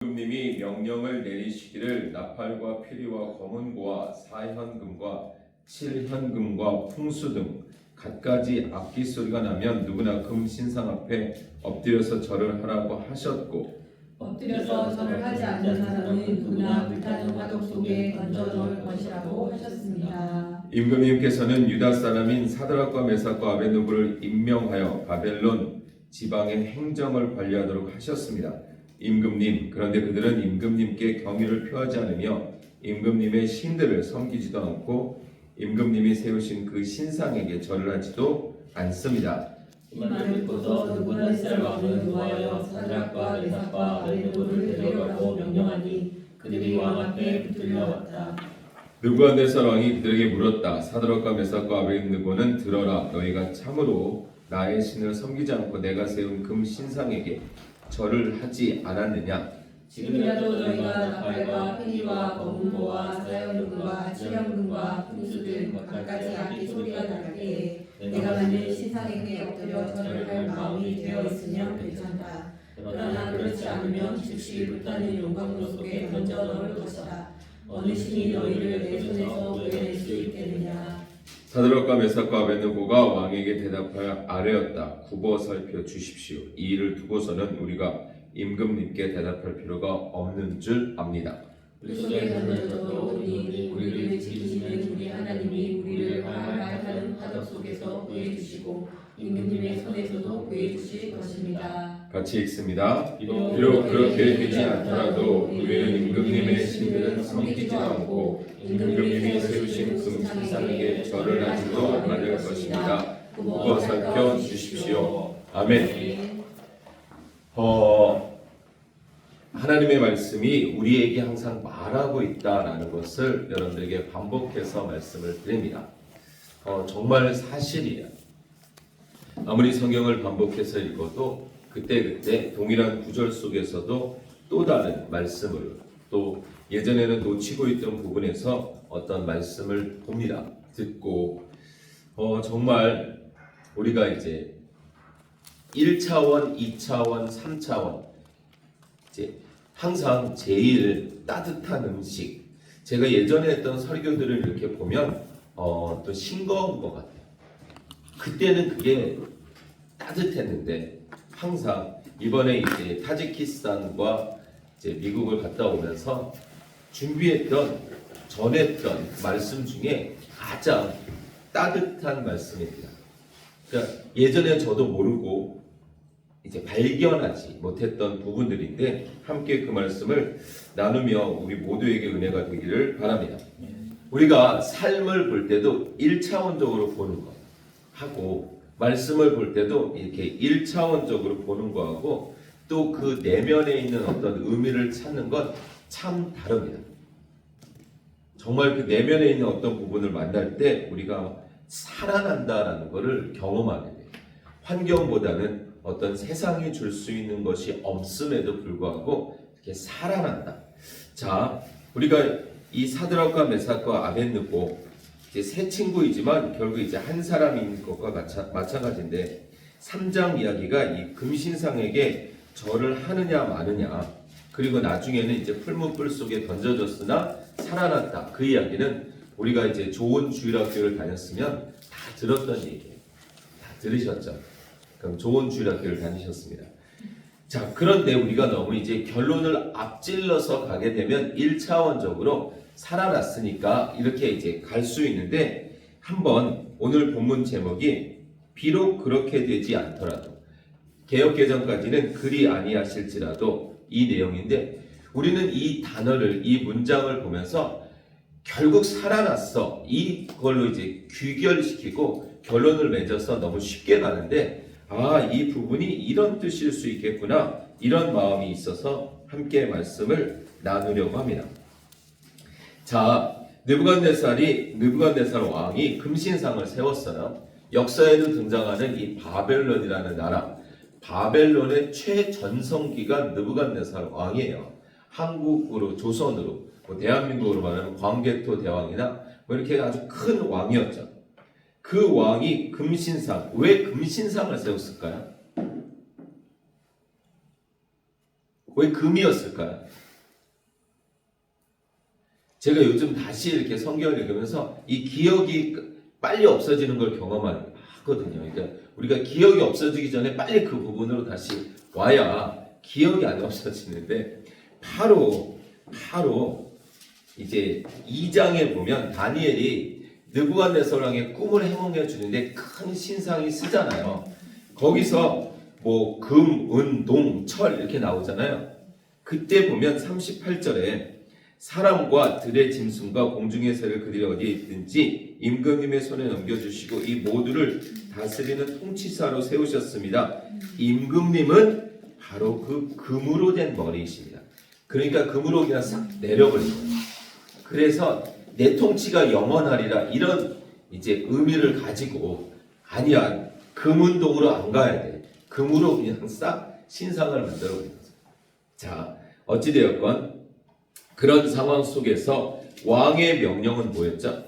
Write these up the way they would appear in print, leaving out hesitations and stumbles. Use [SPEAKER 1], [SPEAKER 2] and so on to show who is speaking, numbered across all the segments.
[SPEAKER 1] 임금님이 명령을 내리시기를 나팔과 피리와 검은고와 사현금과 칠현금과 풍수 등 갖가지 악기 소리가 나면 누구나 금 신상 앞에 엎드려서 절을 하라고 하셨고,
[SPEAKER 2] 엎드려서 절을 하지 않는 사람은 누구나 불타는 화덕 속에 던져 넣을 것이라고 하셨습니다.
[SPEAKER 1] 임금님께서는 유다 사람인 사드락과 메삭과 아벳느고를 임명하여 바벨론 지방의 행정을 관리하도록 하셨습니다. 임금님, 그런데 그들은 임금님께 경의를 표하지 않으며 임금님의 신들을 섬기지도 않고 임금님이 세우신 그 신상에게 절을 하지도 않습니다.
[SPEAKER 2] 이 말을 듣고서 느부갓네살 왕은 노하여 사드락과 메삭과 아벳느고를 데려가고 명령하니 그들이 왕 앞에 붙들려 왔다.
[SPEAKER 1] 느부갓네살 왕이 그들에게 물었다. 사드락과 메삭과 아벳느고는 들어라. 너희가 참으로 나의 신을 섬기지 않고 내가 세운 금 신상에게 절을 하지 않았느냐?
[SPEAKER 2] 지금이라도 너희가 나팔과 피리와 검은고와 사현금과 칠현금과 풍수 등 갖가지 악기 소리가 날 때에 내가 만든 신상에게 엎드려 절을 할 마음이 되어 있으면 괜찮다. 그러나 그렇지 않으면 즉시 불타는 용광로 속에 던져 넣을 것이다. 어느 신이 너희를 내 손에서 구해낼 수 있겠느냐.
[SPEAKER 1] 사드락과 메삭과 아벳느고가 왕에게 대답하여 아뢰었다. 굽어 살펴 주십시오. 이 일을 두고서는 우리가 임금님께 대답할 필요가 없는 줄 압니다.
[SPEAKER 2] 물속에 던져져도 우리를 지키시는 우리 하나님이 우리를 활활하는 화덕 속에서 구해주시고 임금님의 손에서도 구해주실 것입니다.
[SPEAKER 1] 같이 읽습니다. 비록 그렇게 되지 않더라도 우리는 임금님의 신들은 섬기지도 않고 임금님이 세우신 금 신상에게 절을 하지도 않을 것입니다. 굽어 살펴 주십시오. 아멘. 하나님의 말씀이 우리에게 항상 말하고 있다라는 것을 여러분들에게 반복해서 말씀을 드립니다. 정말 사실이에요. 아무리 성경을 반복해서 읽어도 그때그때 동일한 구절 속에서도 또 다른 말씀을, 또 예전에는 놓치고 있던 부분에서 어떤 말씀을 봅니다. 듣고 정말 우리가 이제 1차원, 2차원, 3차원 이제 항상 제일 따뜻한 음식, 제가 예전에 했던 설교들을 이렇게 보면 또 싱거운 것 같아요. 그때는 그게 따뜻했는데 항상 이번에 이제 타지키스탄과 이제 미국을 갔다 오면서 준비했던 전했던 말씀 중에 가장 따뜻한 말씀입니다. 그러니까 예전에 저도 모르고 이제 발견하지 못했던 부분들인데 함께 그 말씀을 나누며 우리 모두에게 은혜가 되기를 바랍니다. 우리가 삶을 볼 때도 1차원적으로 보는 거 하고 말씀을 볼 때도 이렇게 1차원적으로 보는 거하고 또 그 내면에 있는 어떤 의미를 찾는 건 참 다릅니다. 정말 그 내면에 있는 어떤 부분을 만날 때 우리가 살아난다라는 것을 경험하게 돼요. 환경보다는 어떤 세상이 줄 수 있는 것이 없음에도 불구하고 이렇게 살아난다. 자, 우리가 이 사드락과 메삭과 아벳느고 이제 세 친구이지만 결국 이제 한 사람인 것과 마찬가지인데 3장 이야기가 이 금신상에게 절을 하느냐 마느냐, 그리고 나중에는 이제 풀무불 속에 던져졌으나 살아났다. 그 이야기는 우리가 이제 좋은 주일학교를 다녔으면 다 들었던 얘기예요. 다 들으셨죠? 그럼 좋은 주일학교를 다니셨습니다. 자, 그런데 우리가 너무 이제 결론을 앞질러서 가게 되면 1차원적으로 살아났으니까 이렇게 이제 갈 수 있는데, 한번 오늘 본문 제목이 비록 그렇게 되지 않더라도, 개역개정까지는 그리 아니하실지라도 이 내용인데, 우리는 이 단어를, 이 문장을 보면서 결국 살아났어, 이걸로 이제 귀결시키고 결론을 맺어서 너무 쉽게 가는데, 이 부분이 이런 뜻일 수 있겠구나, 이런 마음이 있어서 함께 말씀을 나누려고 합니다. 자, 느부갓네살 왕이 금신상을 세웠어요. 역사에도 등장하는 이 바벨론이라는 나라, 바벨론의 최전성기가 느부갓네살 왕이에요. 한국으로, 조선으로, 대한민국으로 말하면 광개토 대왕이나 이렇게 아주 큰 왕이었죠. 그 왕이 금신상, 왜 금신상을 세웠을까요? 왜 금이었을까요? 제가 요즘 다시 이렇게 성경을 읽으면서 이 기억이 빨리 없어지는 걸 경험하거든요. 그러니까 우리가 기억이 없어지기 전에 빨리 그 부분으로 다시 와야 기억이 안 없어지는데 바로 이제 2장에 보면 다니엘이 느부갓네살왕의 꿈을 해몽해 주는데 큰 신상이 쓰잖아요. 거기서 뭐 금, 은, 동, 철 이렇게 나오잖아요. 그때 보면 38절에 사람과 들의 짐승과 공중의 새를 그들이 어디에 있든지 임금님의 손에 넘겨주시고 이 모두를 다스리는 통치사로 세우셨습니다. 임금님은 바로 그 금으로 된 머리이십니다. 그러니까 금으로 그냥 싹 내려버린 거예요. 그래서 내 통치가 영원하리라 이런 이제 의미를 가지고 아니야 금운동으로 안 가야 돼. 금으로 그냥 싹 신상을 만들어버린 거죠. 자 어찌되었건 그런 상황 속에서 왕의 명령은 뭐였죠?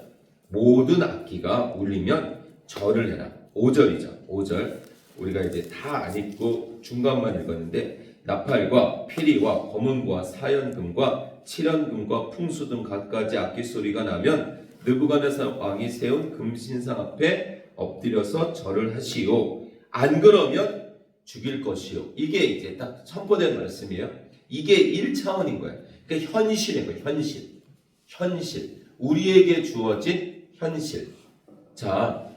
[SPEAKER 1] 모든 악기가 울리면 절을 해라. 5절이죠. 5절 우리가 이제 다 안 읽고 중간만 읽었는데 나팔과 피리와 검은과 사연금과 칠연금과 풍수 등 갖가지 악기 소리가 나면 느부갓네살 왕이 세운 금신상 앞에 엎드려서 절을 하시오. 안 그러면 죽일 것이요. 이게 이제 딱 선포된 말씀이에요. 이게 1차원인 거예요. 그러니까 현실인 거예요. 현실. 우리에게 주어진 현실. 자,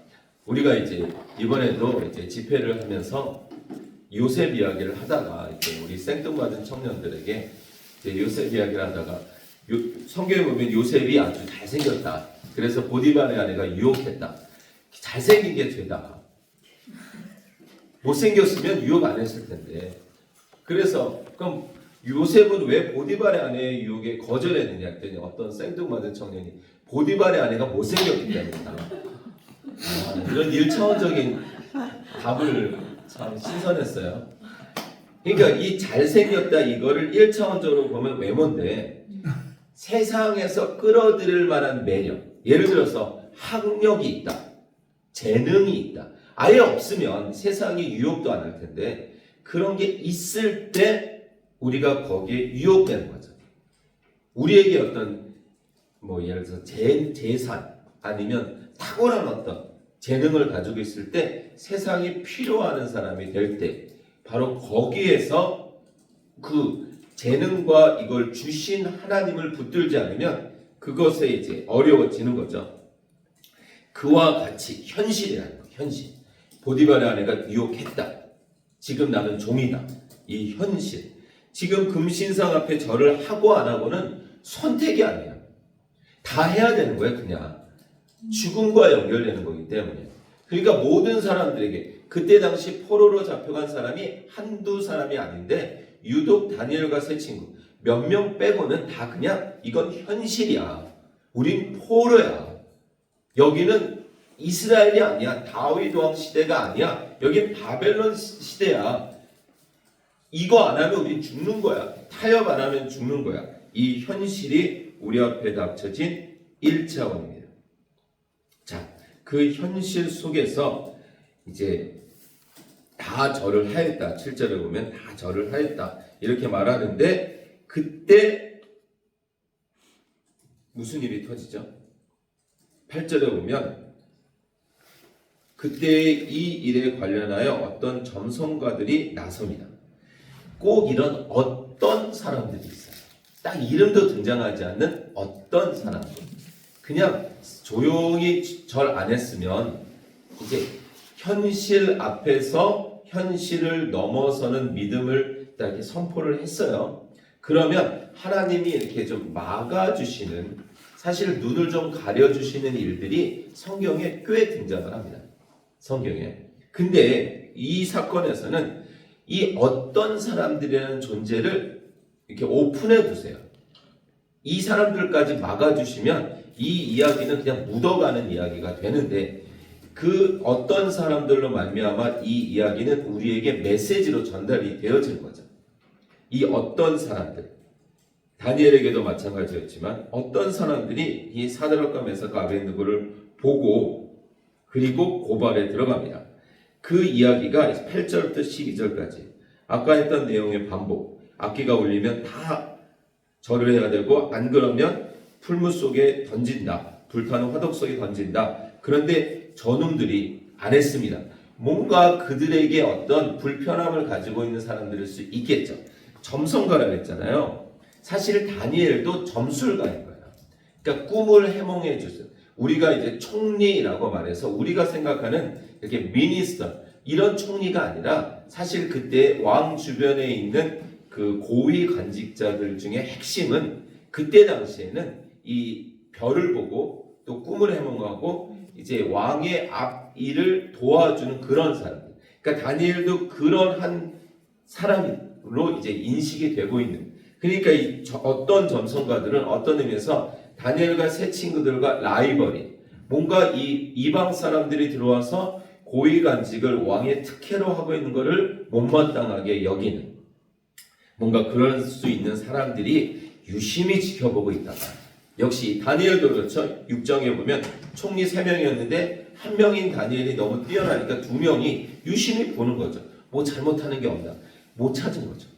[SPEAKER 1] 우리가 이제 이번에도 이제 집회를 하면서 요셉 이야기를 하다가 이제 우리 생뚱맞은 청년들에게 이제 요셉 이야기를 하다가 성경에 보면 요셉이 아주 잘생겼다. 그래서 보디발의 아내가 유혹했다. 잘생긴 게 죄다. 못생겼으면 유혹 안 했을 텐데. 그래서 그럼 요셉은 왜 보디발의 아내의 유혹에 거절했느냐 했더니 어떤 생뚱맞은 청년이 보디발의 아내가 못생겼기 때문이다. 이런 1차원적인 답을 참 신선했어요. 그러니까 이 잘생겼다 이거를 1차원적으로 보면 외모인데 세상에서 끌어들일 만한 매력, 예를 들어서 학력이 있다, 재능이 있다. 아예 없으면 세상이 유혹도 안 할 텐데 그런 게 있을 때 우리가 거기에 유혹되는 거죠. 우리에게 어떤 뭐 예를 들어서 재산 아니면 탁월한 어떤 재능을 가지고 있을 때 세상이 필요하는 사람이 될 때 바로 거기에서 그 재능과 이걸 주신 하나님을 붙들지 않으면 그것에 이제 어려워지는 거죠. 그와 같이 현실이라는 거, 현실. 보디발의 아내가 유혹했다. 지금 나는 종이다. 이 현실. 지금 금신상 앞에 절을 하고 안 하고는 선택이 아니에요. 다 해야 되는 거예요, 그냥. 죽음과 연결되는 거기 때문에. 그러니까 모든 사람들에게 그때 당시 포로로 잡혀간 사람이 한두 사람이 아닌데 유독 다니엘과 세 친구 몇 명 빼고는 다 그냥 이건 현실이야. 우린 포로야. 여기는 이스라엘이 아니야. 다윗 왕 시대가 아니야. 여긴 바벨론 시대야. 이거 안 하면 우린 죽는 거야. 타협 안 하면 죽는 거야. 이 현실이 우리 앞에 닥쳐진 1차원입니다. 자, 그 현실 속에서 이제 다 절을 하였다. 7절에 보면 다 절을 하였다. 이렇게 말하는데 그때 무슨 일이 터지죠? 8절에 보면 그때 이 일에 관련하여 어떤 점성가들이 나섭니다. 꼭 이런 어떤 사람들이 있어요. 딱 이름도 등장하지 않는 어떤 사람들. 그냥 조용히 절 안 했으면 이제 현실 앞에서 현실을 넘어서는 믿음을 이렇게 선포를 했어요. 그러면 하나님이 이렇게 좀 막아주시는, 사실 눈을 좀 가려주시는 일들이 성경에 꽤 등장을 합니다. 성경에. 근데 이 사건에서는 이 어떤 사람들이라는 존재를 이렇게 오픈해 두세요. 이 사람들까지 막아주시면 이 이야기는 그냥 묻어가는 이야기가 되는데 그 어떤 사람들로 말미암아 이 이야기는 우리에게 메시지로 전달이 되어질 거죠. 이 어떤 사람들, 다니엘에게도 마찬가지였지만 어떤 사람들이 이 사드락과 메삭과 아벳느고를 보고 그리고 고발에 들어갑니다. 그 이야기가 8절부터 12절까지 아까 했던 내용의 반복. 악기가 울리면 다 절을 해야 되고 안 그러면 풀무 속에 던진다. 불타는 화덕 속에 던진다. 그런데 저놈들이 안 했습니다. 뭔가 그들에게 어떤 불편함을 가지고 있는 사람들일 수 있겠죠. 점성가라고 했잖아요. 사실 다니엘도 점술가인 거예요. 그러니까 꿈을 해몽해 주세요. 우리가 이제 총리라고 말해서 우리가 생각하는 이렇게 미니스터 이런 총리가 아니라 사실 그때 왕 주변에 있는 그 고위 관직자들 중에 핵심은 그때 당시에는 이 별을 보고 또 꿈을 해몽하고 이제 왕의 앞일을 도와주는 그런 사람들. 그러니까 다니엘도 그런 한 사람으로 이제 인식이 되고 있는. 그러니까 어떤 점성가들은 어떤 의미에서 다니엘과 세 친구들과 라이벌이 뭔가 이 이방 사람들이 들어와서 고위관직을 왕의 특혜로 하고 있는 것을 못마땅하게 여기는 뭔가 그럴 수 있는 사람들이 유심히 지켜보고 있다가 역시 다니엘도 그렇죠. 6장에 보면 총리 3명이었는데 한 명인 다니엘이 너무 뛰어나니까 2명이 유심히 보는 거죠. 뭐 잘못하는 게 없나 못 찾은 거죠.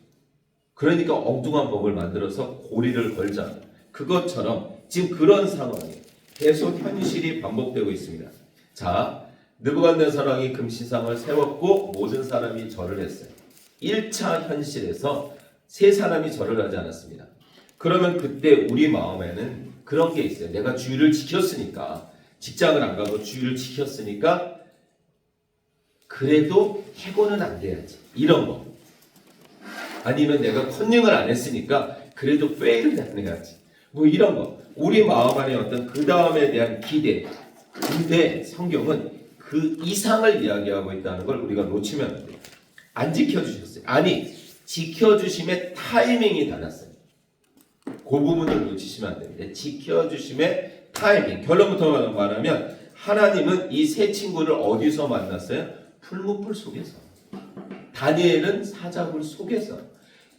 [SPEAKER 1] 그러니까 엉뚱한 법을 만들어서 고리를 걸자. 그것처럼 지금 그런 상황이 계속 현실이 반복되고 있습니다. 자, 느부갓네살 왕이 금시상을 세웠고 모든 사람이 절을 했어요. 1차 현실에서 세 사람이 절을 하지 않았습니다. 그러면 그때 우리 마음에는 그런 게 있어요. 내가 주의를 지켰으니까 직장을 안 가고 주의를 지켰으니까 그래도 해고는 안 돼야지. 이런 거. 아니면 내가 컨닝을 안 했으니까 그래도 페일을 안 해야지. 뭐 이런 거. 우리 마음 안에 어떤 그 다음에 대한 기대. 근데 성경은 그 이상을 이야기하고 있다는 걸 우리가 놓치면 안 돼요. 안 지켜주셨어요. 아니, 지켜주심의 타이밍이 달랐어요. 그 부분을 놓치시면 안 됩니다. 지켜주심의 타이밍. 결론부터 말하면 하나님은 이 세 친구를 어디서 만났어요? 풀무불 속에서. 다니엘은 사자굴 속에서.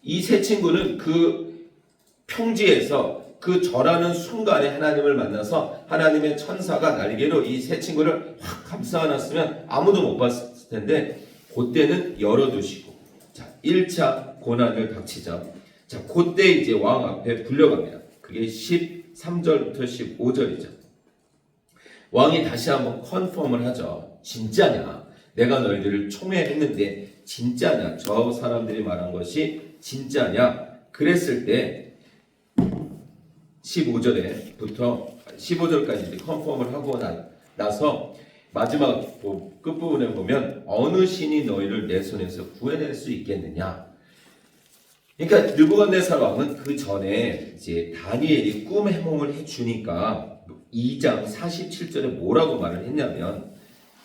[SPEAKER 1] 이 세 친구는 그 평지에서 그 절하는 순간에 하나님을 만나서 하나님의 천사가 날개로 이 세 친구를 확 감싸 안았으면 아무도 못 봤을 텐데 그때는 열어두시고 자 1차 고난을 닥치자. 자 그때 이제 왕 앞에 불려갑니다. 그게 13절부터 15절이죠. 왕이 다시 한번 컨펌을 하죠. 진짜냐? 내가 너희들을 총애했는데 진짜냐? 저 사람들이 말한 것이 진짜냐? 그랬을 때 15절에부터 15절까지 컨펌을 하고 나서 마지막 끝부분에 보면 어느 신이 너희를 내 손에서 구해낼 수 있겠느냐. 그러니까 느부갓네살 왕은 그 전에 이제 다니엘이 꿈 해몽을 해주니까 2장 47절에 뭐라고 말을 했냐면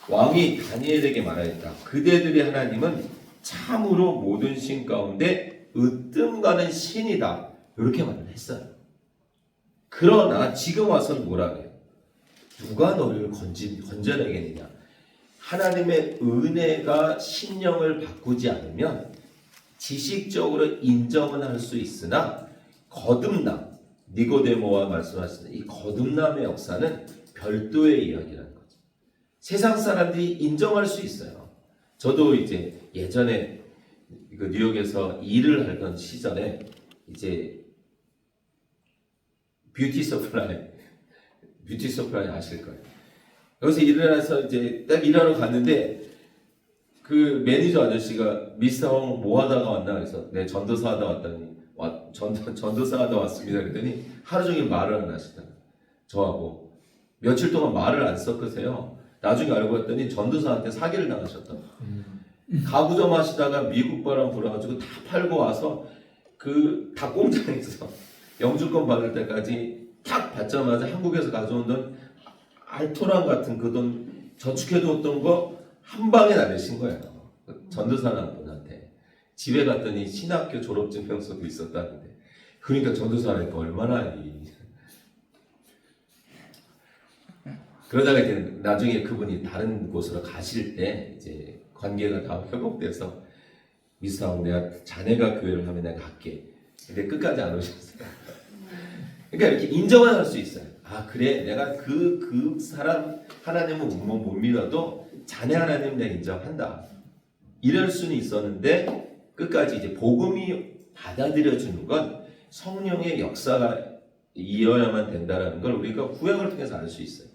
[SPEAKER 1] 왕이 다니엘에게 말하였다. 그대들의 하나님은 참으로 모든 신 가운데 으뜸가는 신이다. 이렇게 말을 했어요. 그러나 지금 와서는 뭐라고 해요? 누가 너를 건져내겠느냐? 하나님의 은혜가 신령을 바꾸지 않으면 지식적으로 인정은 할 수 있으나 거듭남, 니고데모와 말씀하시는 이 거듭남의 역사는 별도의 이야기라는 거죠. 세상 사람들이 인정할 수 있어요. 저도 이제 예전에 그 뉴욕에서 일을 하던 시절에 이제 뷰티 서플라이 아실 거예요. 여기서 일을 해서 이제 딱 일하러 갔는데 그 매니저 아저씨가 미스터 홍 뭐 하다가 왔나 그래서 네 전도사 하다 왔더니 전도사 하다 왔습니다 그랬더니 하루 종일 말을 안 하시다. 저하고 며칠 동안 말을 안 섞으세요. 나중에 알고 봤더니 전도사한테 사기를 당하셨다. 가구점 하시다가 미국 바람 불어가지고 다 팔고 와서 그 닭공장에서 영주권 받을 때까지 탁 받자마자 한국에서 가져온 돈 알토란 같은 그 돈 저축해두었던 거 한 방에 날리신 거예요. 전도사라는 분한테. 집에 갔더니 신학교 졸업증명서도 있었다는데 그러니까 전도사라니까 얼마나 그러다가 이제 나중에 그분이 다른 곳으로 가실 때 이제 관계가 다 회복돼서 미스터 내가 자네가 교회를 하면 내가 갈게. 근데 끝까지 안 오셨어요. 그러니까 이렇게 인정은 할 수 있어요. 아 그래 내가 그 사람 하나님은 못 믿어도 자네 하나님 내가 인정한다. 이럴 수는 있었는데 끝까지 이제 복음이 받아들여주는 건 성령의 역사가 이어야만 된다는 걸 우리가 구약을 통해서 알 수 있어요.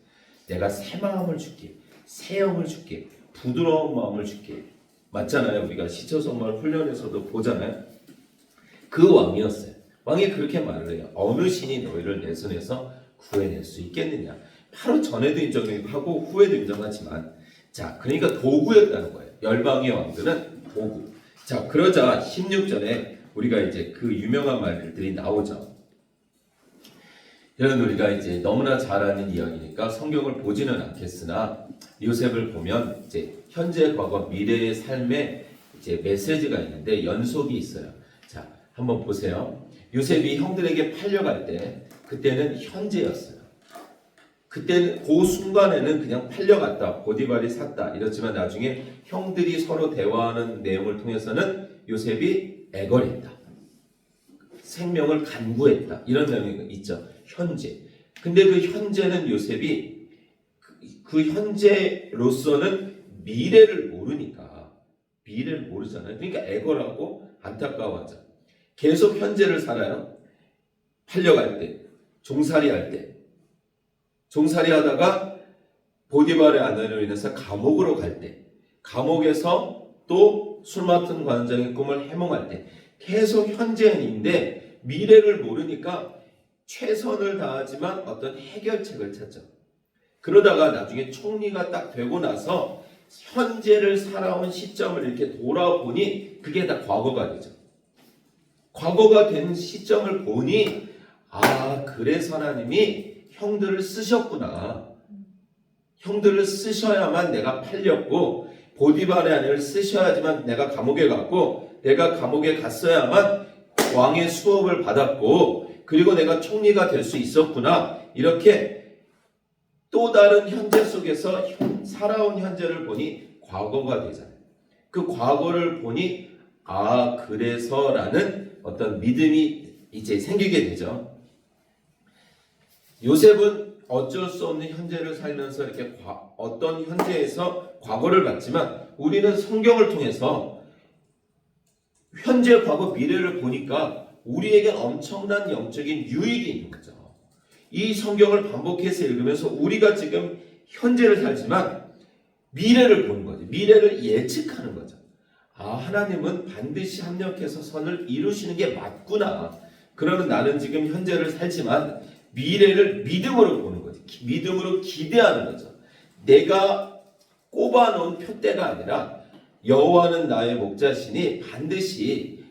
[SPEAKER 1] 내가 새 마음을 줄게, 새 영을 줄게, 부드러운 마음을 줄게. 맞잖아요. 우리가 시초성말 훈련에서도 보잖아요. 그 왕이었어요. 왕이 그렇게 말을 해요. 어느 신이 너희를 내 손에서 구해낼 수 있겠느냐. 바로 전에도 인정하고 후에도 인정하지만, 자, 그러니까 도구였다는 거예요. 열방의 왕들은 도구. 자, 그러자 16절에 우리가 이제 그 유명한 말들이 나오죠. 이런 우리가 이제 너무나 잘 아는 이야기니까 성경을 보지는 않겠으나 요셉을 보면 이제 현재, 과거, 미래의 삶에 이제 메시지가 있는데 연속이 있어요. 자, 한번 보세요. 요셉이 형들에게 팔려갈 때 그때는 현재였어요. 그때는 그 순간에는 그냥 팔려갔다, 보디발이 샀다 이렇지만 나중에 형들이 서로 대화하는 내용을 통해서는 요셉이 애걸했다, 생명을 간구했다 이런 내용이 있죠. 현재. 근데 그 현재는 요셉이 그 현재로서는 미래를 모르니까, 미래를 모르잖아요. 그러니까 애걸하고 안타까워하죠. 계속 현재를 살아요. 팔려갈 때, 종살이 할 때, 종살이 하다가 보디발의 아내로 인해서 감옥으로 갈 때, 감옥에서 또 술 맡은 관장의 꿈을 해몽할 때 계속 현재인데 미래를 모르니까 최선을 다하지만 어떤 해결책을 찾죠. 그러다가 나중에 총리가 딱 되고 나서 현재를 살아온 시점을 이렇게 돌아보니 그게 다 과거가 되죠. 과거가 된 시점을 보니 아, 그래서 하나님이 형들을 쓰셨구나. 형들을 쓰셔야만 내가 팔렸고 보디발의 아내를 쓰셔야지만 내가 감옥에 갔고 내가 감옥에 갔어야만 왕의 수업을 받았고 그리고 내가 총리가 될 수 있었구나. 이렇게 또 다른 현재 속에서 살아온 현재를 보니 과거가 되잖아요. 그 과거를 보니 아, 그래서라는 어떤 믿음이 이제 생기게 되죠. 요셉은 어쩔 수 없는 현재를 살면서 이렇게 어떤 현재에서 과거를 봤지만 우리는 성경을 통해서 현재, 과거, 미래를 보니까 우리에게 엄청난 영적인 유익이 있는 거죠. 이 성경을 반복해서 읽으면서 우리가 지금 현재를 살지만 미래를 보는 거죠. 미래를 예측하는 거죠. 아, 하나님은 반드시 합력해서 선을 이루시는 게 맞구나. 그러면 나는 지금 현재를 살지만 미래를 믿음으로 보는 거지. 믿음으로 기대하는 거죠. 내가 꼽아놓은 표대가 아니라 여호와는 나의 목자시니 반드시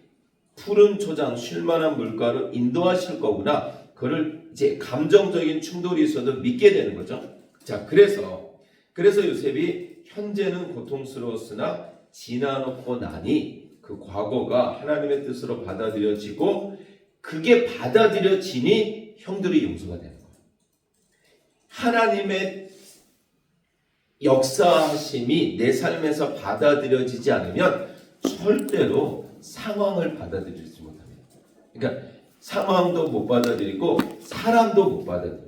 [SPEAKER 1] 푸른 초장 쉴만한 물가로 인도하실 거구나. 그를 이제 감정적인 충돌이 있어도 믿게 되는 거죠. 자, 그래서 요셉이 현재는 고통스러웠으나 지나놓고 나니 그 과거가 하나님의 뜻으로 받아들여지고 그게 받아들여지니 형들이 용서가 되는 거예요. 하나님의 역사하심이 내 삶에서 받아들여지지 않으면 절대로 상황을 받아들이지 못합니다. 그러니까 상황도 못 받아들이고 사람도 못 받아들여요.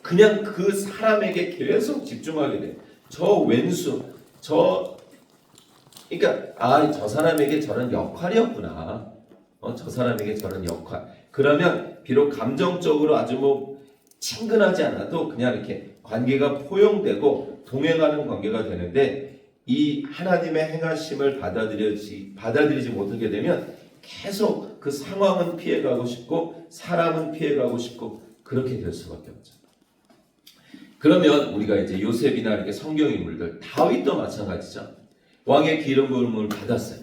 [SPEAKER 1] 그냥 그 사람에게 계속 집중하게 돼요. 저 왼수, 그러니까 저 사람에게 저런 역할이었구나. 저 사람에게 저런 역할. 그러면 비록 감정적으로 아주 친근하지 않아도 그냥 이렇게 관계가 포용되고 동행하는 관계가 되는데 이 하나님의 행하심을 받아들이지 못하게 되면 계속 그 상황은 피해가고 싶고 사람은 피해가고 싶고 그렇게 될 수밖에 없죠. 그러면 우리가 이제 요셉이나 이렇게 성경 인물들, 다윗도 마찬가지죠. 왕의 기름 부음을 받았어요.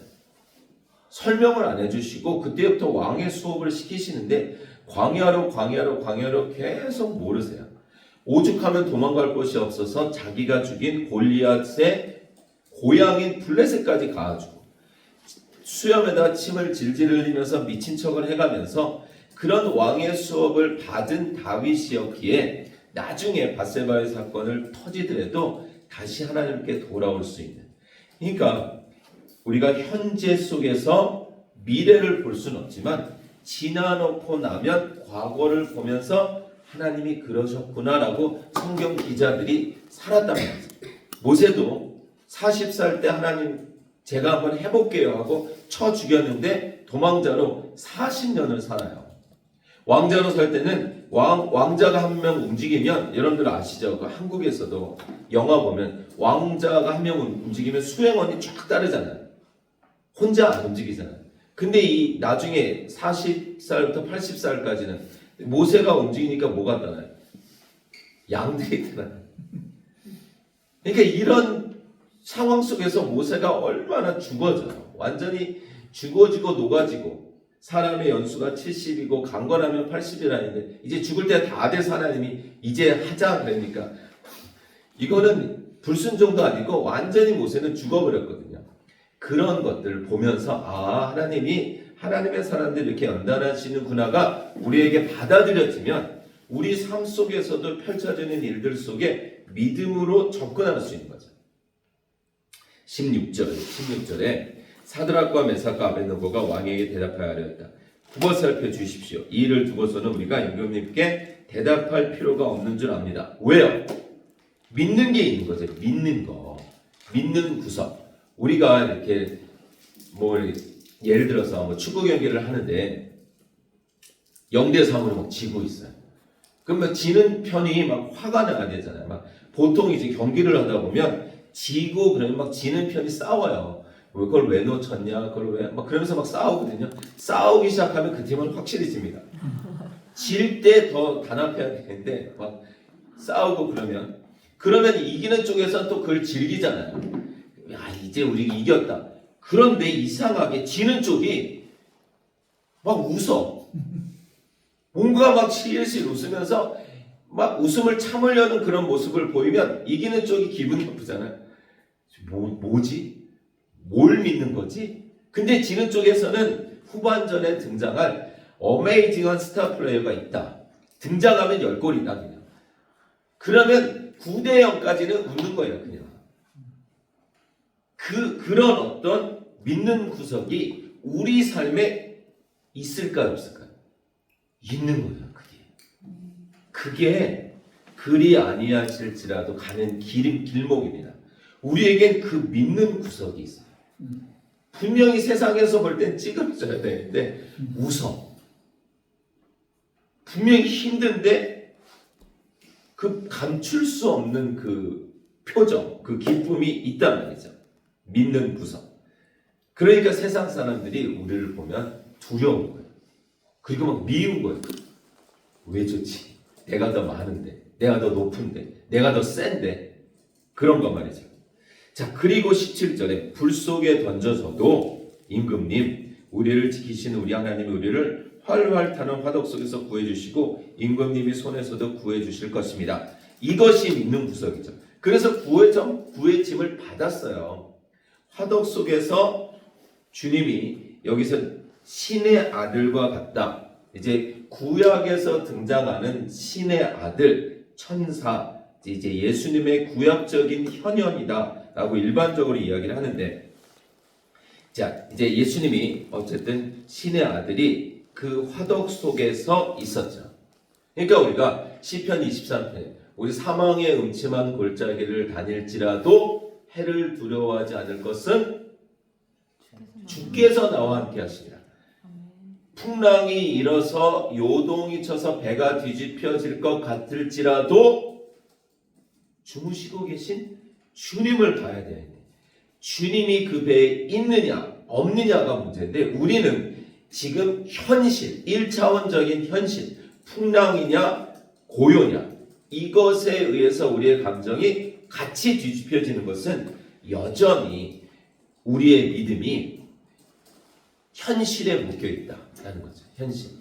[SPEAKER 1] 설명을 안 해주시고 그때부터 왕의 수업을 시키시는데 광야로 계속 모르세요. 오죽하면 도망갈 곳이 없어서 자기가 죽인 골리앗의 고향인 블레셋까지 가가지고 수염에다 침을 질질 흘리면서 미친 척을 해가면서 그런 왕의 수업을 받은 다윗이었기에 나중에 밧세바의 사건을 터지더라도 다시 하나님께 돌아올 수 있는. 그러니까 우리가 현재 속에서 미래를 볼 수는 없지만 지나놓고 나면 과거를 보면서 하나님이 그러셨구나라고 성경 기자들이 살았단 말이죠. 모세도 40살 때 하나님 제가 한번 해볼게요 하고 쳐 죽였는데 도망자로 40년을 살아요. 왕자로 살 때는 왕자가 한 명 움직이면 여러분들 아시죠? 그 한국에서도 영화 보면 왕자가 한 명 움직이면 수행원이 쫙 따르잖아요. 혼자 안 움직이잖아요. 근데 이 나중에 40살부터 80살까지는 모세가 움직이니까 뭐가 떠나요? 양들이 떠나요. 그러니까 이런 상황 속에서 모세가 얼마나 죽어져요. 완전히 죽어지고 녹아지고 사람의 연수가 70이고 강건하면 80이라는데 이제 죽을 때 다 돼서 하나님이 이제 하자 그러니까 이거는 불순종도 아니고 완전히 모세는 죽어버렸거든요. 그런 것들을 보면서 하나님이 하나님의 사람들이 이렇게 연단하시는구나가 우리에게 받아들여지면 우리 삶 속에서도 펼쳐지는 일들 속에 믿음으로 접근할 수 있는 거죠. 16절에 사드락과 메삭과 아벳느고가 왕에게 대답하여 하였다. 두고 살펴주십시오. 이 일을 두고서는 우리가 임금님께 대답할 필요가 없는 줄 압니다. 왜요? 믿는 게 있는 거죠. 믿는 거. 믿는 구석. 우리가 이렇게 예를 들어서 축구 경기를 하는데 0대3으로 막 지고 있어요. 그러면 지는 편이 막 화가 나야 되잖아요. 막 보통 이제 경기를 하다 보면 지고 그러면 막 지는 편이 싸워요. 그걸 왜 놓쳤냐, 그걸 왜 막 그러면서 막 싸우거든요. 싸우기 시작하면 그 팀은 확실히 집니다. 질 때 더 단합해야 되는데 막 싸우고 그러면 이기는 쪽에서 또 그걸 즐기잖아요. 이제 우리 이겼다. 그런데 이상하게 지는 쪽이 막 웃어. 뭔가 막 실실 웃으면서 막 웃음을 참으려는 그런 모습을 보이면 이기는 쪽이 기분 나쁘잖아요. 뭐지? 뭘 믿는 거지? 근데 지는 쪽에서는 후반전에 등장할 어메이징한 스타 플레이어가 있다. 등장하면 10골이다 그냥. 그러면 9대0까지는 웃는 거예요 그냥. 그런 어떤 믿는 구석이 우리 삶에 있을까요 없을까요? 있는 거예요 그게 그리 아니하실지라도 가는 길목입니다. 우리에겐 그 믿는 구석이 있어요. 분명히 세상에서 볼 땐 찌그러져야 되는데 웃어. 분명히 힘든데 그 감출 수 없는 그 표정, 그 기쁨이 있단 말이죠. 믿는 구석. 그러니까 세상 사람들이 우리를 보면 두려운 거예요. 그리고 막 미운 거예요. 왜 좋지? 내가 더 많은데, 내가 더 높은데, 내가 더 센데 그런 거 말이죠. 자, 그리고 17절에 불 속에 던져져도 임금님 우리를 지키시는 우리 하나님이 우리를 활활 타는 화덕 속에서 구해주시고 임금님이 손에서도 구해주실 것입니다. 이것이 믿는 구석이죠. 그래서 구해짐을 받았어요. 화덕 속에서 주님이 여기서 신의 아들과 같다. 이제 구약에서 등장하는 신의 아들, 천사, 이제 예수님의 구약적인 현현이다라고 일반적으로 이야기를 하는데, 자 이제 예수님이 어쨌든 신의 아들이 그 화덕 속에서 있었죠. 그러니까 우리가 시편 23편 우리 사망의 음침한 골짜기를 다닐지라도 해를 두려워하지 않을 것은 주께서 나와 함께 하시리라. 풍랑이 일어서 요동이 쳐서 배가 뒤집혀질 것 같을지라도 주무시고 계신 주님을 봐야 되는데 주님이 그 배에 있느냐 없느냐가 문제인데 우리는 지금 현실, 1차원적인 현실, 풍랑이냐 고요냐 이것에 의해서 우리의 감정이 같이 뒤집혀지는 것은 여전히 우리의 믿음이 현실에 묶여있다라는 거죠. 현실.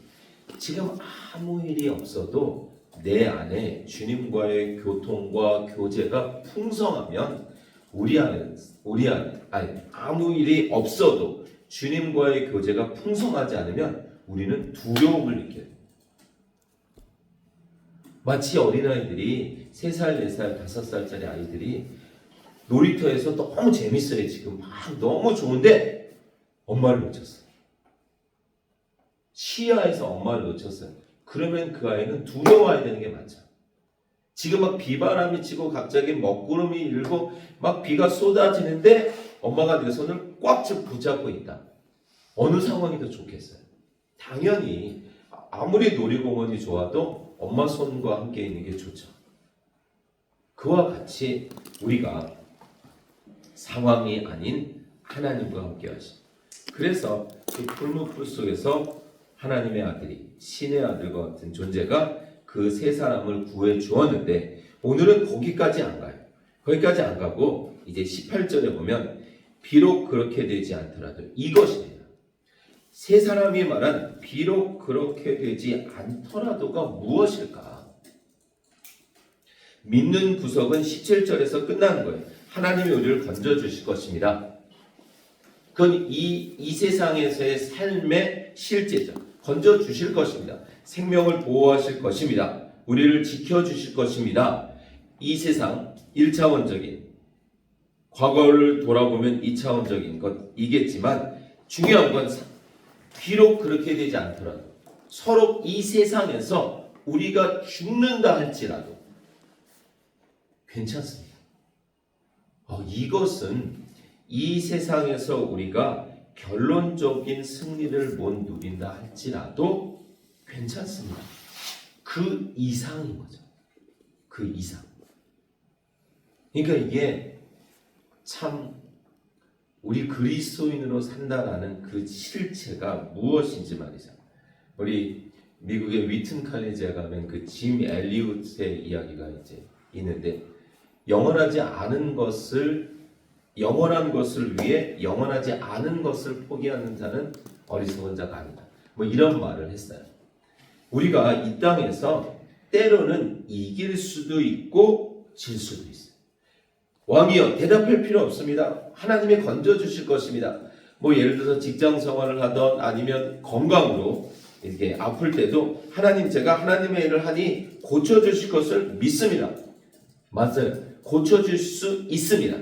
[SPEAKER 1] 지금 아무 일이 없어도 내 안에 주님과의 교통과 교제가 풍성하면 우리 안에 아무 일이 없어도 주님과의 교제가 풍성하지 않으면 우리는 두려움을 느껴요. 마치 어린아이들이 3살, 4살, 5살짜리 아이들이 놀이터에서 너무 재밌어요. 지금 막 너무 좋은데 엄마를 놓쳤어요. 시야에서 엄마를 놓쳤어요. 그러면 그 아이는 두려워해야 되는 게 맞죠. 지금 막 비바람이 치고 갑자기 먹구름이 일고 막 비가 쏟아지는데 엄마가 내 손을 꽉 붙잡고 있다. 어느 상황이 더 좋겠어요? 당연히 아무리 놀이공원이 좋아도 엄마 손과 함께 있는 게 좋죠. 그와 같이 우리가 상황이 아닌 하나님과 함께 하시. 그래서 그 풀무풀 속에서 하나님의 아들이 신의 아들과 같은 존재가 그 세 사람을 구해 주었는데 오늘은 거기까지 안 가요. 거기까지 안 가고 이제 18절에 보면 비록 그렇게 되지 않더라도 이것이에요. 세 사람이 말한 비록 그렇게 되지 않더라도가 무엇일까? 믿는 구석은 17절에서 끝나는 거예요. 하나님이 우리를 건져주실 것입니다. 그건 이 세상에서의 삶의 실제죠. 건져주실 것입니다. 생명을 보호하실 것입니다. 우리를 지켜주실 것입니다. 이 세상 1차원적인 과거를 돌아보면 2차원적인 것이겠지만 중요한 건 비록 그렇게 되지 않더라도 서로 이 세상에서 우리가 죽는다 할지라도 괜찮습니다. 이것은 이 세상에서 우리가 결론적인 승리를 못 누린다 할지라도 괜찮습니다. 그 이상인 거죠. 그 이상. 그러니까 이게 참 우리 그리스도인으로 산다라는 그 실체가 무엇인지 말이죠. 우리 미국의 위튼 칼리지에 가면 그 짐 엘리웃의 이야기가 이제 있는데 영원한 것을 위해 영원하지 않은 것을 포기하는 자는 어리석은 자가 아니다. 뭐 이런 말을 했어요. 우리가 이 땅에서 때로는 이길 수도 있고 질 수도 있어요. 왕이여 대답할 필요 없습니다. 하나님이 건져주실 것입니다. 뭐 예를 들어서 직장 생활을 하던 아니면 건강으로 이렇게 아플 때도 하나님 제가 하나님의 일을 하니 고쳐주실 것을 믿습니다. 맞아요. 고쳐줄 수 있습니다.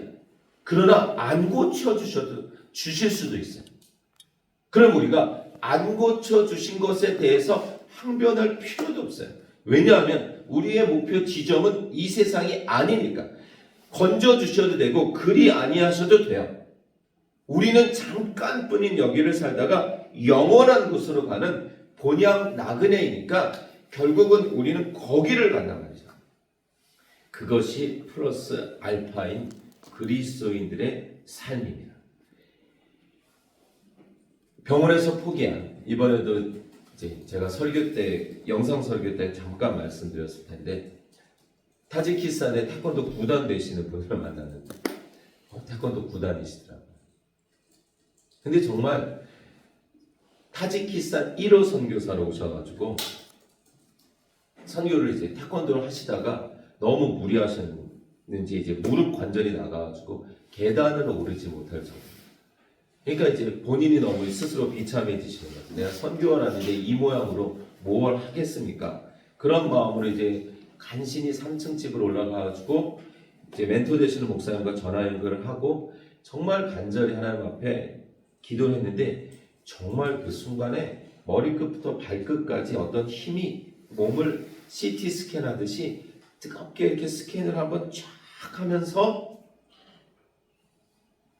[SPEAKER 1] 그러나 안 고쳐주실 수도 있어요. 그럼 우리가 안 고쳐주신 것에 대해서 항변할 필요도 없어요. 왜냐하면 우리의 목표 지점은 이 세상이 아니니까. 건져주셔도 되고 그리 아니하셔도 돼요. 우리는 잠깐뿐인 여기를 살다가 영원한 곳으로 가는 본향 나그네이니까 결국은 우리는 거기를 간단 말이죠. 그것이 플러스 알파인 그리스도인들의 삶입니다. 병원에서 포기한 이번에도 이제 제가 설교 때 영상 설교 때 잠깐 말씀드렸을 텐데 타지키스탄에 태권도 구단 되시는 분을 만났는데 태권도 구단이시더라고요. 근데 정말 타지키스탄 1호 선교사로 오셔가지고 선교를 이제 태권도를 하시다가 너무 무리하셨는지 이제 무릎 관절이 나가가지고 계단을 오르지 못할 정도. 그러니까 이제 본인이 너무 스스로 비참해지시는 거죠. 내가 선교를 하는데 이 모양으로 뭘 하겠습니까? 그런 마음으로 이제 간신히 3층 집으로 올라가가지고 이제 멘토 되시는 목사님과 전화 연결을 하고 정말 간절히 하나님 앞에 기도를 했는데 정말 그 순간에 머리끝부터 발끝까지 어떤 힘이 몸을 CT 스캔하듯이 뜨겁게 이렇게 스캔을 한번 쫙 하면서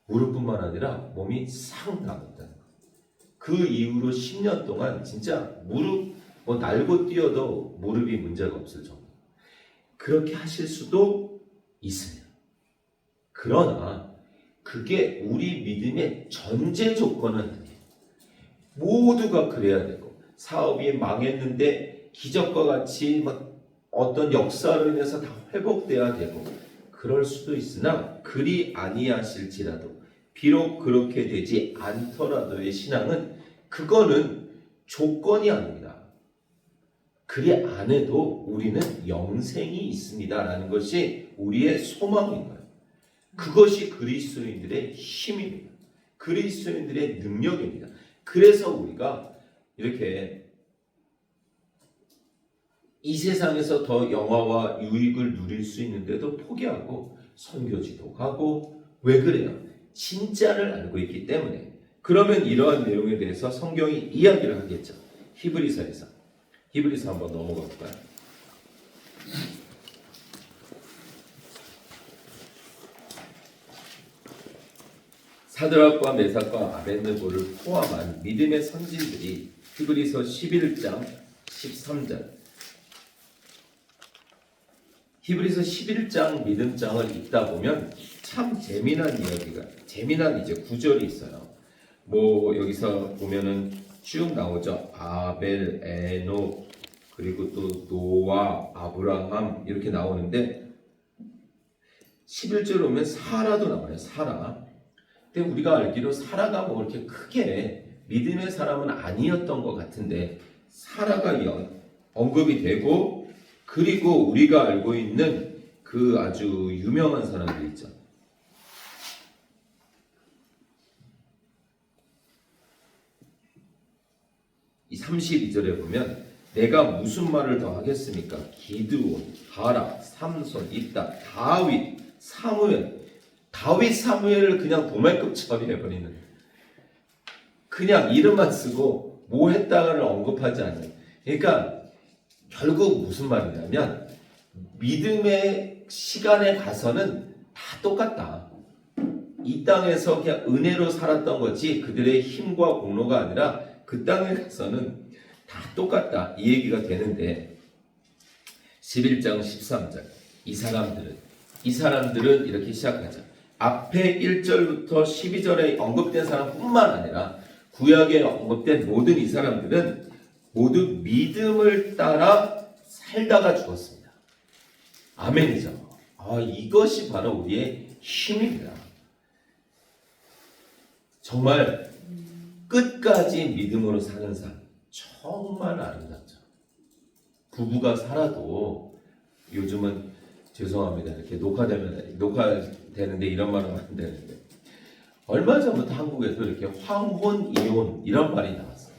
[SPEAKER 1] 무릎뿐만 아니라 몸이 싹 나갔다는 거예요. 그 이후로 10년 동안 진짜 무릎 뭐 날고 뛰어도 무릎이 문제가 없을 정도. 그렇게 하실 수도 있습니다. 그러나 그게 우리 믿음의 전제 조건은 아니에요. 모두가 그래야 되고 사업이 망했는데 기적과 같이 막 어떤 역사로 인해서 다 회복돼야 되고 그럴 수도 있으나 그리 아니하실지라도 비록 그렇게 되지 않더라도의 신앙은 그거는 조건이 아닙니다. 그리 안 해도 우리는 영생이 있습니다라는 것이 우리의 소망인 거예요. 그것이 그리스도인들의 힘입니다. 그리스도인들의 능력입니다. 그래서 우리가 이렇게 이 세상에서 더 영화와 유익을 누릴 수 있는데도 포기하고 선교지도 가고 왜 그래요? 진짜를 알고 있기 때문에. 그러면 이러한 내용에 대해서 성경이 이야기를 하겠죠. 히브리서에서 한번 넘어가 볼까요? 사드락과 메삭과 아벳느고를 포함한 믿음의 선진들이 히브리서 11장 13절 히브리서 11장 믿음장을 읽다 보면 참 재미난 이제 구절이 있어요. 뭐 여기서 보면은 쭉 나오죠. 아벨, 에녹, 그리고 또 노아, 아브라함 이렇게 나오는데 11절 오면 사라도 나와요. 사라. 근데 우리가 알기로 사라가 뭐 이렇게 크게 믿음의 사람은 아니었던 것 같은데 사라가 언급이 되고, 그리고 우리가 알고 있는 그 아주 유명한 사람들 있죠. 이 32절에 보면 내가 무슨 말을 더 하겠습니까? 기드온, 바락, 삼손, 입다, 다윗, 사무엘. 다윗, 사무엘을 그냥 도말급 처리해버리는, 그냥 이름만 쓰고 뭐 했다가를 언급하지 않는. 그러니까 결국 무슨 말이냐면 믿음의 시간에 가서는 다 똑같다. 이 땅에서 그냥 은혜로 살았던 거지 그들의 힘과 공로가 아니라 그 땅에 가서는 다 똑같다, 이 얘기가 되는데 11장 13절 이 사람들은 이렇게 시작하죠. 앞에 1절부터 12절에 언급된 사람뿐만 아니라 구약에 언급된 모든 이 사람들은 모두 믿음을 따라 살다가 죽었습니다. 아멘이죠. 이것이 바로 우리의 힘입니다. 정말 끝까지 믿음으로 사는 삶 정말 아름답죠. 부부가 살아도 요즘은 죄송합니다. 이렇게 녹화되는데 이런 말은 안 되는데 얼마 전부터 한국에도 이렇게 황혼 이혼 이런 말이 나왔어요.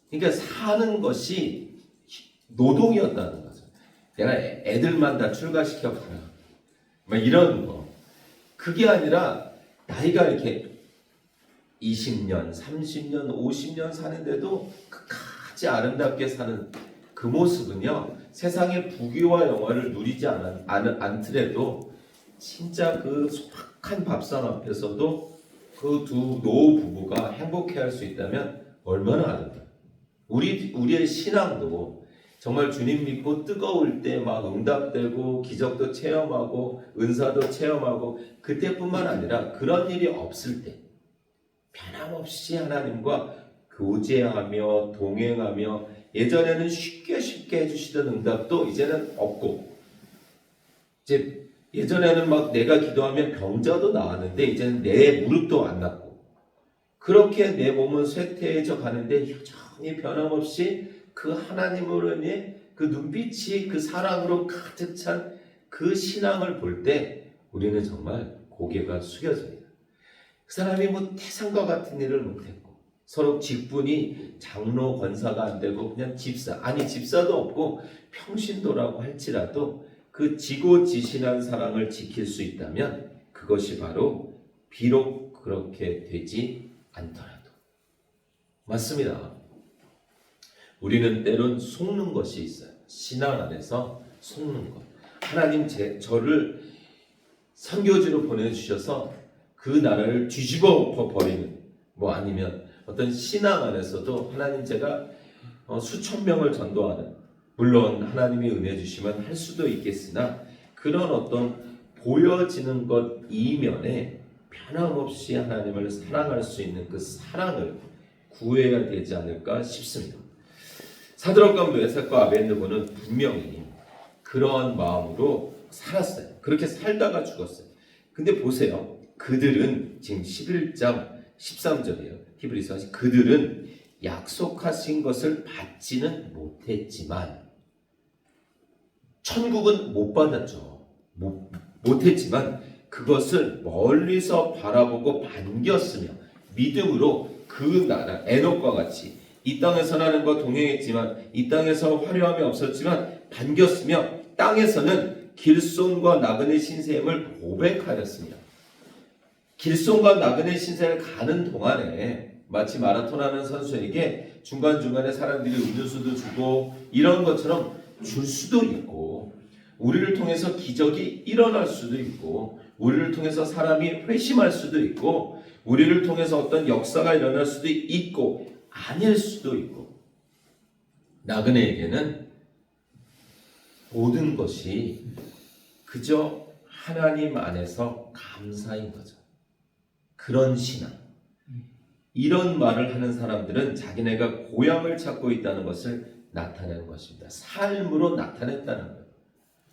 [SPEAKER 1] 그러니까 사는 것이 노동이었다는 거죠. 내가 애들만 다 출가시켜봐라, 막 이런 거. 그게 아니라 나이가 이렇게 20년, 30년, 50년 사는데도 끝까지 아름답게 사는 그 모습은요, 세상의 부귀와 영화를 누리지 않더라도 진짜 그 소박한 밥상 앞에서도 그 두 노 부부가 행복해할 수 있다면 얼마나 아름다워요. 우리의 신앙도 정말 주님 믿고 뜨거울 때 막 응답되고 기적도 체험하고 은사도 체험하고 그때뿐만 아니라 그런 일이 없을 때 변함없이 하나님과 교제하며 동행하며, 예전에는 쉽게 해주시던 응답도 이제는 없고, 이제 예전에는 막 내가 기도하면 병자도 나왔는데 이제는 내 무릎도 안 낫고, 그렇게 내 몸은 쇠퇴해져 가는데 여전히 변함없이 그 하나님으로 인해 그 눈빛이 그 사랑으로 가득 찬 그 신앙을 볼 때 우리는 정말 고개가 숙여집니다. 그 사람이 뭐 태산과 같은 일을 못했고, 서로 직분이 장로 권사가 안 되고 그냥 집사도 없고 평신도라고 할지라도 그 지고지신한 사랑을 지킬 수 있다면 그것이 바로 비록 그렇게 되지 않더라도 맞습니다. 우리는 때론 속는 것이 있어요. 신앙 안에서 속는 것. 하나님 저를 선교지로 보내주셔서 그 나라를 뒤집어 버리는, 뭐 아니면 어떤 신앙 안에서도 하나님 제가 수천 명을 전도하는, 물론 하나님이 은혜 주시면 할 수도 있겠으나 그런 어떤 보여지는 것 이면에 변함없이 하나님을 사랑할 수 있는 그 사랑을 구해야 되지 않을까 싶습니다. 사드락과 메삭과 아벳느고는 분명히 그런 마음으로 살았어요. 그렇게 살다가 죽었어요. 근데 보세요. 그들은 지금 11장 13절이에요. 히브리서 그들은 약속하신 것을 받지는 못했지만, 천국은 못 받았죠. 못했지만 그것을 멀리서 바라보고 반겼으며 믿음으로 그 나라 에녹과 같이 이 땅에서 하나님과 동행했지만 이 땅에서 화려함이 없었지만 반겼으며 땅에서는 길손과 나그네 신세임을 고백하였습니다. 길손과 나그네 신세를 가는 동안에 마치 마라톤 하는 선수에게 중간중간에 사람들이 음료수도 주고 이런 것처럼 줄 수도 있고, 우리를 통해서 기적이 일어날 수도 있고, 우리를 통해서 사람이 회심할 수도 있고, 우리를 통해서 어떤 역사가 일어날 수도 있고 아닐 수도 있고, 나그네에게는 모든 것이 그저 하나님 안에서 감사인 거죠. 그런 신앙. 이런 말을 하는 사람들은 자기네가 고향을 찾고 있다는 것을 나타내는 것입니다. 삶으로 나타냈다는 거예요.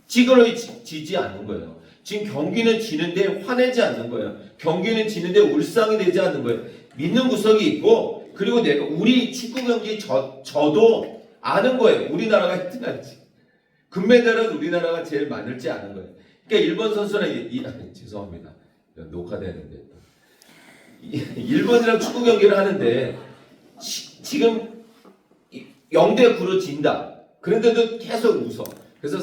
[SPEAKER 1] 찌그러지지 않는 거예요. 지금 경기는 지는데 화내지 않는 거예요. 경기는 지는데 울상이 되지 않는 거예요. 믿는 구석이 있고, 그리고 우리 축구 경기 저도 아는 거예요. 우리나라가 1등할지. 금메달은 우리나라가 제일 많을지 아는 거예요. 그러니까 일본 선수는 죄송합니다. 녹화되는데 일본이랑 축구 경기를 하는데 지금 0대9로 진다. 그런데도 계속 웃어. 그래서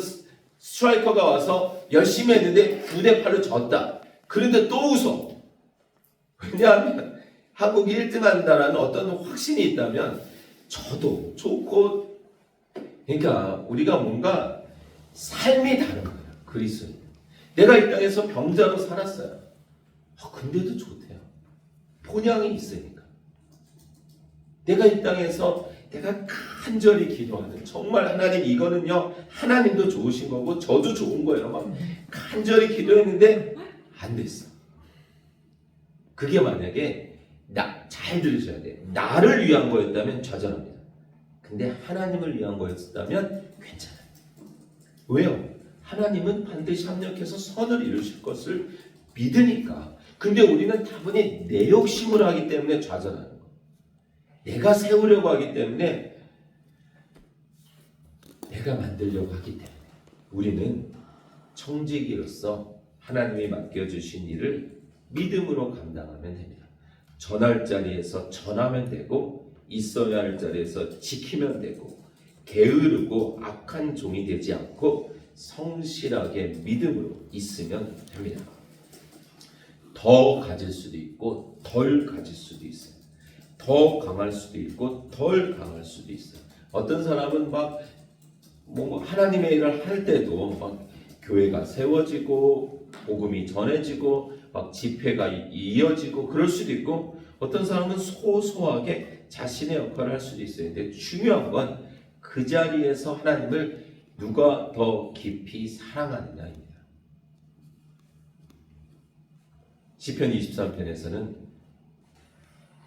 [SPEAKER 1] 스트라이커가 와서 열심히 했는데 9대8로 졌다. 그런데 또 웃어. 왜냐하면 한국이 1등 한다는 어떤 확신이 있다면 저도 좋고, 그러니까 우리가 뭔가 삶이 다른 거예요. 그리스도인. 내가 이 땅에서 병자로 살았어요. 근데도 좋대요. 본향이 있으니까. 내가 이 땅에서 내가 간절히 기도하는, 정말 하나님 이거는요, 하나님도 좋으신 거고 저도 좋은 거예요. 막 간절히 기도했는데 안 됐어. 그게 만약에 잘 들으셔야 돼요. 나를 위한 거였다면 좌절합니다. 근데 하나님을 위한 거였다면 괜찮아요. 왜요? 하나님은 반드시 합력해서 선을 이루실 것을 믿으니까. 근데 우리는 다분히 내 욕심으로 하기 때문에 좌절하는 거예요. 내가 세우려고 하기 때문에, 내가 만들려고 하기 때문에 우리는 청지기로서 하나님이 맡겨주신 일을 믿음으로 감당하면 됩니다. 전할 자리에서 전하면 되고, 있어야 할 자리에서 지키면 되고, 게으르고 악한 종이 되지 않고 성실하게 믿음으로 있으면 됩니다. 더 가질 수도 있고 덜 가질 수도 있어요. 더 강할 수도 있고 덜 강할 수도 있어요. 어떤 사람은 막 하나님의 일을 할 때도 막 교회가 세워지고 복음이 전해지고 막 집회가 이어지고 그럴 수도 있고, 어떤 사람은 소소하게 자신의 역할을 할 수도 있어요. 근데 중요한 건 그 자리에서 하나님을 누가 더 깊이 사랑하느냐입니다. 시편 23편에서는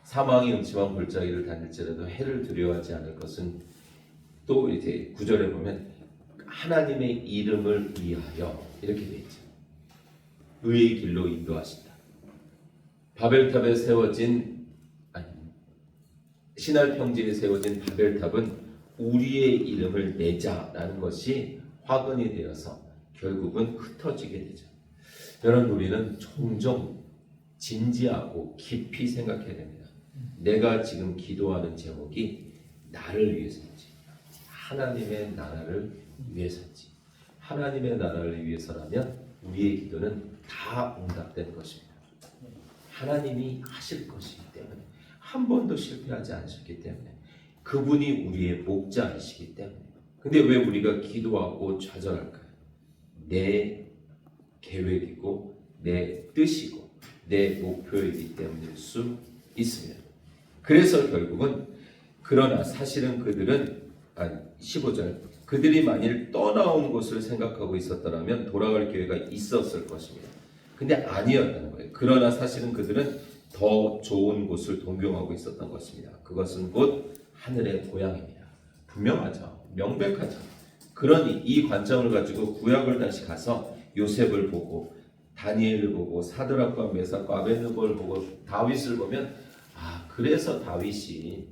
[SPEAKER 1] 사망의 음침한 골짜기를 다닐지라도 해를 두려워하지 않을 것은, 또 이제 9절에 보면 하나님의 이름을 위하여 이렇게 되어 있죠. 의의 길로 인도하신다. 바벨탑에 세워진, 신할 평지에 세워진 바벨탑은 우리의 이름을 내자라는 것이 화근이 되어서 결국은 흩어지게 되죠. 여러분, 우리는 종종 진지하고 깊이 생각해야 됩니다. 내가 지금 기도하는 제목이 나를 위해서인지 하나님의 나라를 위해서인지. 하나님의 나라를 위해서라면 우리의 기도는 다 응답된 것입니다. 하나님이 하실 것이기 때문에, 한 번도 실패하지 않으셨기 때문에, 그분이 우리의 목자이시기 때문에. 근데 왜 우리가 기도하고 좌절할까요? 내 계획이고 내 뜻이고 내 목표이기 때문일 수 있습니다. 그래서 결국은, 그러나 사실은 그들은 15절, 그들이 만일 떠나온 곳을 생각하고 있었더라면 돌아갈 기회가 있었을 것입니다. 근데 아니었다는 거예요. 그러나 사실은 그들은 더 좋은 곳을 동경하고 있었던 것입니다. 그것은 곧 하늘의 고향입니다. 분명하죠. 명백하죠. 그러니 이 관점을 가지고 구약을 다시 가서 요셉을 보고 다니엘을 보고 사드락과 메삭과 아벳느고를 보고 다윗을 보면, 그래서 다윗이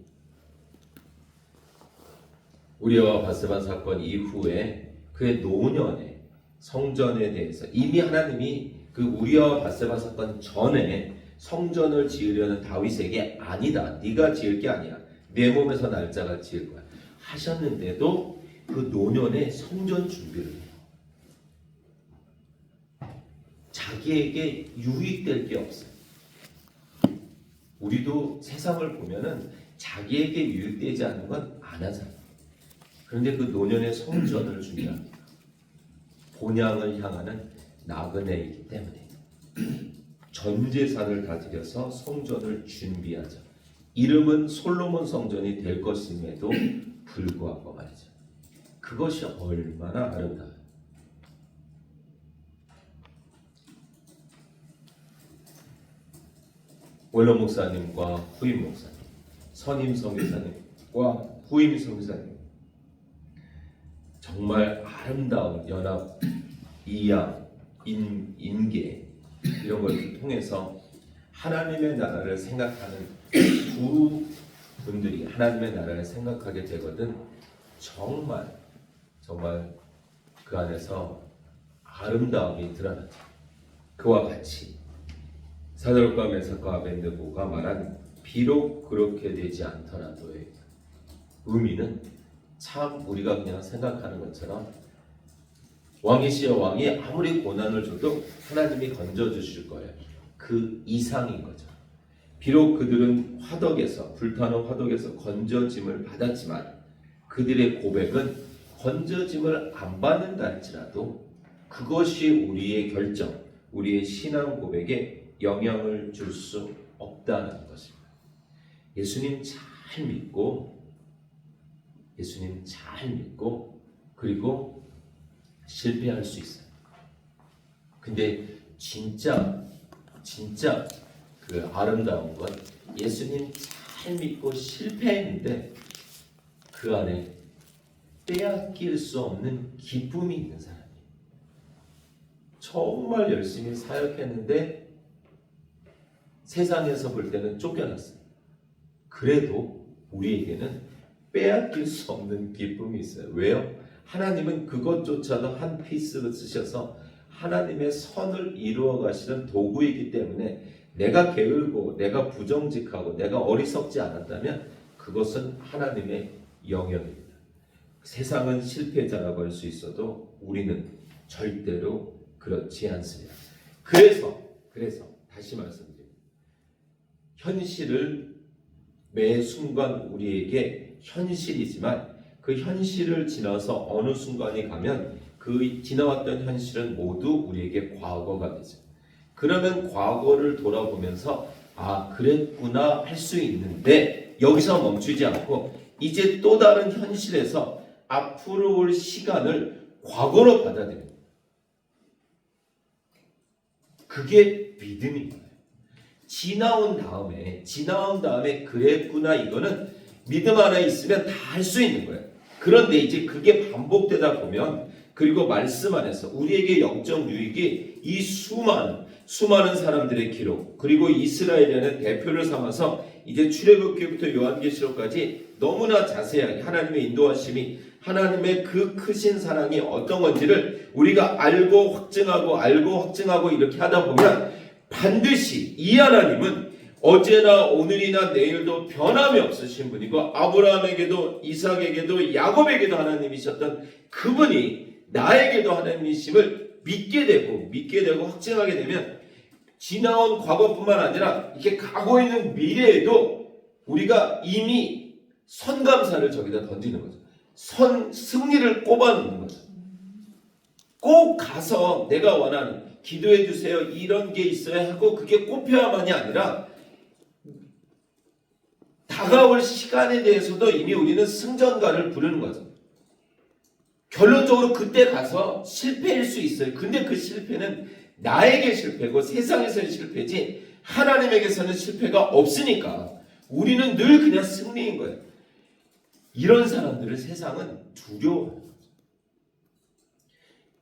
[SPEAKER 1] 우리아와 바세바 사건 이후에 그의 노년에 성전에 대해서 이미 하나님이 그 우리아와 바세바 사건 전에 성전을 지으려는 다윗에게 아니다, 네가 지을 게 아니야, 내 몸에서 날짜가 지을 거야 하셨는데도 그 노년에 성전 준비를 해요. 자기에게 유익될 게 없어요. 우리도 세상을 보면은 자기에게 유익되지 않는 건 안 하잖아요. 그런데 그 노년의 성전을 준비합니다. 본향을 향하는 나그네이기 때문에. 전 재산을 다 드려서 성전을 준비하자. 이름은 솔로몬 성전이 될 것임에도 불구하고 말이죠. 그것이 얼마나 아름다워요. 원로 목사님과 후임 목사님, 선임 성교사님과 후임 성교사님, 정말 아름다운 연합, 이양, 인계 이런 것을 통해서 하나님의 나라를 생각하는 두 분들이 하나님의 나라를 생각하게 되거든 정말 그 안에서 아름다움이 드러나죠. 그와 같이 사드락과 메삭과 아벤느고가 말한 비록 그렇게 되지 않더라도의 의미는 참 우리가 그냥 생각하는 것처럼 왕이시여 왕이 아무리 고난을 줘도 하나님이 건져주실 거예요. 그 이상인 거죠. 비록 그들은 화덕에서 불타는 화덕에서 건져짐을 받았지만 그들의 고백은 건져짐을 안 받는다 할지라도 그것이 우리의 결정, 우리의 신앙 고백에 영향을 줄 수 없다는 것입니다. 예수님 잘 믿고 그리고 실패할 수 있어요. 근데 진짜 그 아름다운 건 예수님 잘 믿고 실패했는데 그 안에 빼앗길 수 없는 기쁨이 있는 사람이에요. 정말 열심히 사역했는데 세상에서 볼 때는 쫓겨났어요. 그래도 우리에게는 빼앗길 수 없는 기쁨이 있어요. 왜요? 하나님은 그것조차도 한 피스로 쓰셔서 하나님의 선을 이루어 가시는 도구이기 때문에 내가 게으르고 내가 부정직하고 내가 어리석지 않았다면 그것은 하나님의 영역입니다. 세상은 실패자라고 할 수 있어도 우리는 절대로 그렇지 않습니다. 그래서 다시 말씀드립니다. 현실을 매 순간 우리에게 현실이지만 그 현실을 지나서 어느 순간이 가면 그 지나왔던 현실은 모두 우리에게 과거가 되죠. 그러면 과거를 돌아보면서 아 그랬구나 할 수 있는데 여기서 멈추지 않고 이제 또 다른 현실에서 앞으로 올 시간을 과거로 받아들입니다. 그게 믿음입니다. 지나온 다음에 그랬구나 이거는 믿음 안에 있으면 다 할 수 있는 거예요. 그런데 이제 그게 반복되다 보면 그리고 말씀 안에서 우리에게 영적 유익이 이 수많은 사람들의 기록 그리고 이스라엘이라는 대표를 삼아서 이제 출애굽기부터 요한계시록까지 너무나 자세하게 하나님의 인도하심이 하나님의 그 크신 사랑이 어떤 건지를 우리가 알고 확증하고 이렇게 하다 보면 반드시 이 하나님은 어제나 오늘이나 내일도 변함이 없으신 분이고 아브라함에게도 이삭에게도 야곱에게도 하나님이셨던 그분이 나에게도 하나님이심을 믿게 되고 확증하게 되면 지나온 과거뿐만 아니라 이렇게 가고 있는 미래에도 우리가 이미 선감사를 저기다 던지는 거죠. 승리를 꼽아놓는 거죠. 꼭 가서 내가 원하는 기도해 주세요 이런 게 있어야 하고 그게 꼽혀야만이 아니라 다가올 시간에 대해서도 이미 우리는 승전가를 부르는 거죠. 결론적으로 그때 가서 실패일 수 있어요. 근데 그 실패는 나에게 실패고 세상에서의 실패지 하나님에게서는 실패가 없으니까 우리는 늘 그냥 승리인 거예요. 이런 사람들을 세상은 두려워해요.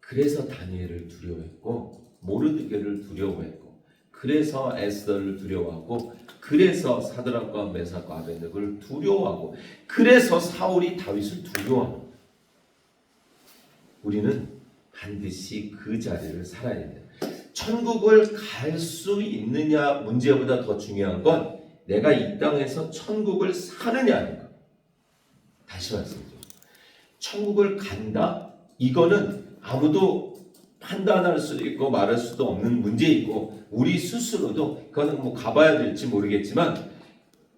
[SPEAKER 1] 그래서 다니엘을 두려워했고 모르드게를 두려워했고 그래서 에스더를 두려워하고 그래서 사드락과 메삭과 아벤느고를 두려워하고 그래서 사울이 다윗을 두려워합니다. 우리는 반드시 그 자리를 살아야 됩니다. 천국을 갈 수 있느냐 문제보다 더 중요한 건 내가 이 땅에서 천국을 사느냐 아닌가. 다시 말씀드립니다. 천국을 간다? 이거는 아무도 판단할 수도 있고 말할 수도 없는 문제이고 우리 스스로도 그거는 뭐 가봐야 될지 모르겠지만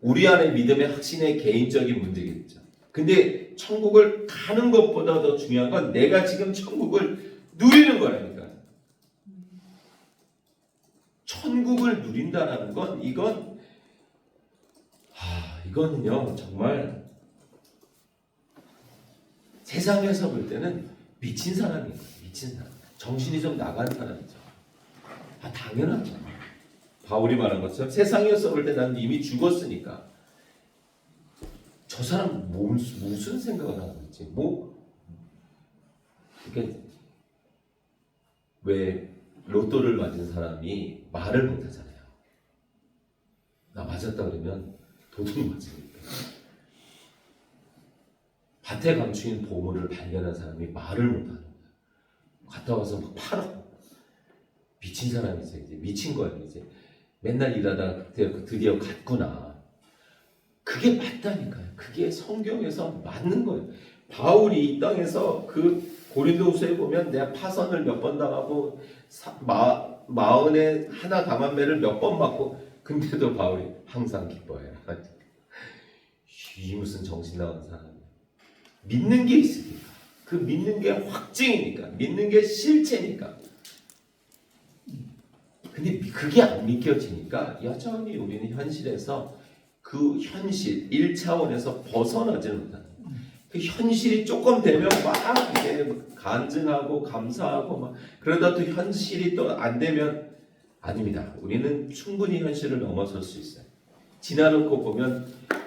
[SPEAKER 1] 우리 안에 믿음의 확신의 개인적인 문제겠죠. 근데 천국을 가는 것보다 더 중요한 건 내가 지금 천국을 누리는 거라니까. 천국을 누린다라는 건 이거는요 정말 세상에서 볼 때는 미친 사람이에요. 미친 사람, 정신이 좀 나간 사람이죠. 당연하죠. 바울이 말한 것처럼 세상에서 볼 때 난 이미 죽었으니까 저 사람 무슨 생각을 하고 있지? 이게 왜 로또를 맞은 사람이 말을 못 하잖아요. 나 맞았다 그러면 도둑 맞으니까. 밭에 감추인 보물을 발견한 사람이 말을 못 하는 거예요. 갔다 와서 막 팔아. 미친 사람이죠. 이제 미친 거예요. 이제 맨날 일하다가 드디어 갔구나. 그게 맞다니까요. 그게 성경에서 맞는 거예요. 바울이 이 땅에서 그 고린도후서에 보면 내가 파선을 몇 번 당하고 마흔에 하나 강한 매를 몇 번 맞고 근데도 바울이 항상 기뻐해요. 이 무슨 정신 나간 사람이야. 믿는 게 있으니까. 그 믿는 게 확증이니까. 믿는 게 실체니까. 근데 그게 안 믿겨지니까 여전히 우리는 현실에서 그 현실 1차원에서 벗어나지는 못하는 거예요. 그 현실이 조금 되면 막 이제 간증하고 감사하고 막 그러다 또 현실이 또 안 되면 아닙니다. 우리는 충분히 현실을 넘어설 수 있어요. 지나놓고 보면